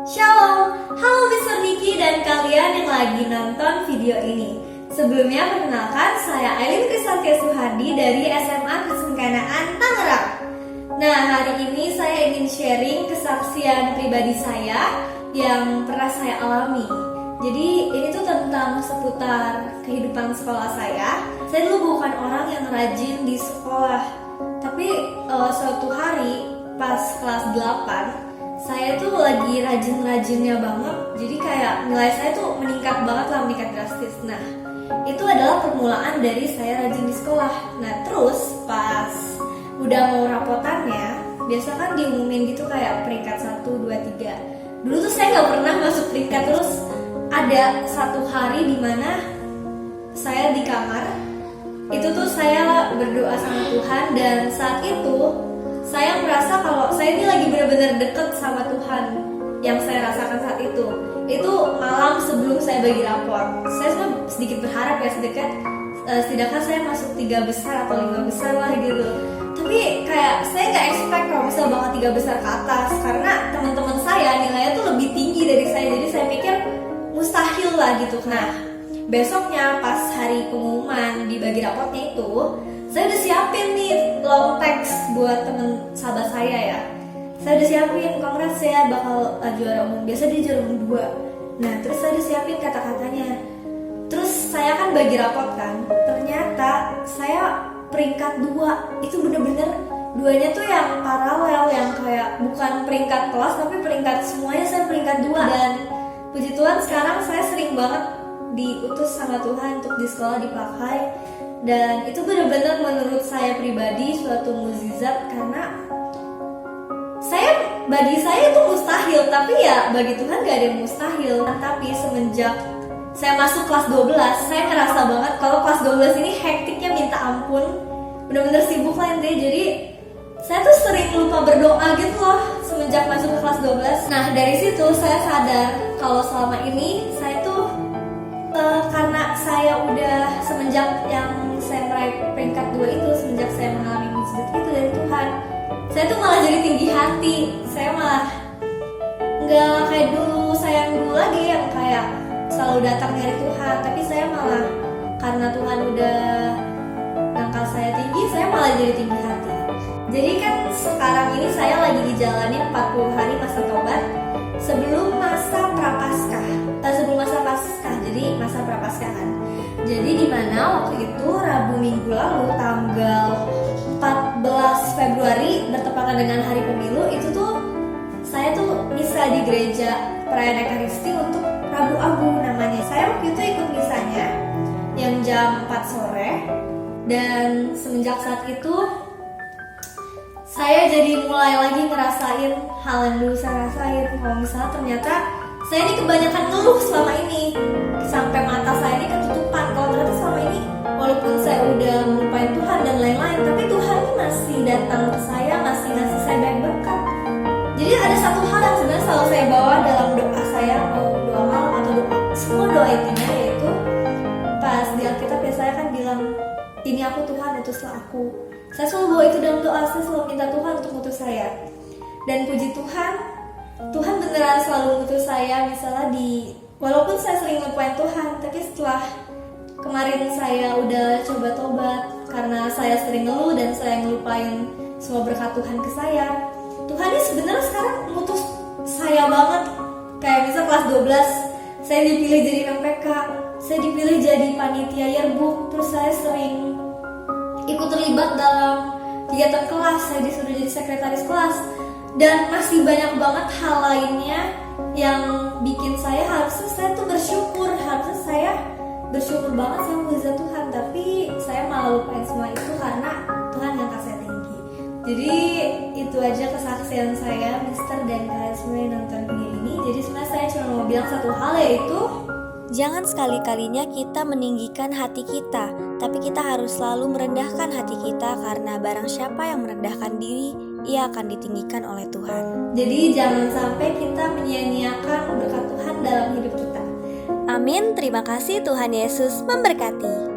Shalom, halo Mr. Niki dan kalian yang lagi nonton video ini. Sebelumnya perkenalkan, saya Aileen Kristantia Suhardi dari SMA Kristen Kanaan, Tangerang. Nah, hari ini saya ingin sharing kesaksian pribadi saya yang pernah saya alami. Jadi ini tuh tentang seputar kehidupan sekolah saya. Saya dulu bukan orang yang rajin di sekolah, tapi suatu hari pas kelas 8 saya tuh lagi rajin-rajinnya banget. Jadi kayak nilai saya tuh meningkat banget lah, meningkat drastis. Nah, itu adalah permulaan dari saya rajin di sekolah. Nah, terus pas udah mau rapotannya, biasa kan diumumin gitu kayak peringkat 1, 2, 3. Dulu tuh saya nggak pernah masuk peringkat. Terus ada satu hari dimana saya di kamar, itu tuh saya berdoa sama Tuhan. Dan saat itu saya merasa kalau saya ini lagi benar-benar deket sama Tuhan. Yang saya rasakan saat itu malam sebelum saya bagi rapor. Saya sebenarnya sedikit berharap ya, setidaknya saya masuk 3 besar atau 5 besar lah gitu. Tapi kayak saya nggak expect kalau misalnya bakal 3 besar ke atas, karena teman-teman saya nilainya tuh lebih tinggi dari saya. Jadi saya pikir mustahil lah gitu. Nah, besoknya pas hari pengumuman di bagi rapotnya itu, saya udah siapin nih long text buat temen sahabat saya ya. Saya udah siapin, congrats ya bakal juara umum. Biasa dia juara umum 2. Nah, terus saya udah siapin kata-katanya. Terus saya kan bagi rapot kan, ternyata saya peringkat 2. Itu bener-bener duanya tuh yang paralel, yang kayak bukan peringkat kelas tapi peringkat semuanya saya peringkat 2. Dan puji Tuhan sekarang saya sering banget diutus sama Tuhan untuk di sekolah dipakai. Dan itu benar-benar menurut saya pribadi suatu mukjizat, karena bagi saya itu mustahil, tapi ya bagi Tuhan gak ada yang mustahil. Tapi semenjak saya masuk kelas 12, saya ngerasa banget kalau kelas 12 ini hektiknya minta ampun, benar-benar sibuk lah intinya. Jadi saya tuh sering lupa berdoa gitu loh semenjak masuk ke kelas 12. Nah, dari situ saya sadar kalau selama ini saya tuh karena saya udah semenjak yang saya meraih peringkat 2 itu, semenjak saya mengalami mukjizat itu dari Tuhan, saya tuh malah jadi tinggi hati. Saya malah nggak kayak dulu, saya yang dulu lagi yang kayak selalu datang dari Tuhan. Tapi saya malah karena Tuhan udah ngangkat saya tinggi, saya malah jadi tinggi hati. Jadi kan sekarang ini saya lagi dijalani 40 hari masa tobat sebelum masa prapaskah. Sebelum masa Paskah, jadi masa prapaskahan. Jadi di mana waktu itu Rabu minggu lalu tanggal 14 Februari bertepatan dengan hari pemilu, itu tuh saya tuh misa di gereja perayaan Ekaristi untuk Rabu Agung namanya. Saya waktu itu ikut misanya yang jam 4 sore. Dan semenjak saat itu saya jadi mulai lagi ngerasain hal yang dulu saya rasain. Kalau misalnya ternyata saya ini kebanyakan ngeluh selama ini, sampai mata saya ini ketutupan. Kalau ternyata selama ini walaupun saya udah melupain Tuhan dan lain-lain, tapi Tuhan ini masih datang ke saya, masih ngasih saya banyak berkat. Jadi ada satu hal yang sebenarnya selalu saya bawa dalam doa saya, mau doa malam atau semua doa intinya, yaitu pas di Alkitab ya saya kan bilang, ini aku Tuhan, utuslah aku. Saya selalu bawa itu dalam doa, saya selalu minta Tuhan untuk utus saya. Dan puji Tuhan, Tuhan beneran selalu utus saya. Misalnya walaupun saya sering lupain Tuhan, tapi setelah kemarin saya udah coba tobat karena saya sering ngeluh dan saya ngelupain semua berkat Tuhan ke saya, Tuhan ini sebenarnya sekarang ngutus saya banget. Kayak misal kelas 12 saya dipilih jadi MPK, saya dipilih jadi panitia yearbook, terus saya sering ikut terlibat dalam kegiatan kelas, saya disuruh jadi sekretaris kelas. Dan masih banyak banget hal lainnya yang bikin harusnya saya tuh bersyukur. Harusnya saya bersyukur banget sama mukjizat Tuhan, tapi saya malah lupain semua itu karena Tuhan ngangkat saya tinggi. Jadi itu aja kesaksian saya, Mister, dan kalian semua yang nonton video ini. Jadi sebenarnya saya cuma mau bilang satu hal, yaitu jangan sekali-kalinya kita meninggikan hati kita, tapi kita harus selalu merendahkan hati kita, karena barang siapa yang merendahkan diri, ia akan ditinggikan oleh Tuhan. Jadi jangan sampai kita menyia-nyiakan berkat Tuhan dalam hidup kita. Amin. Terima kasih. Tuhan Yesus memberkati.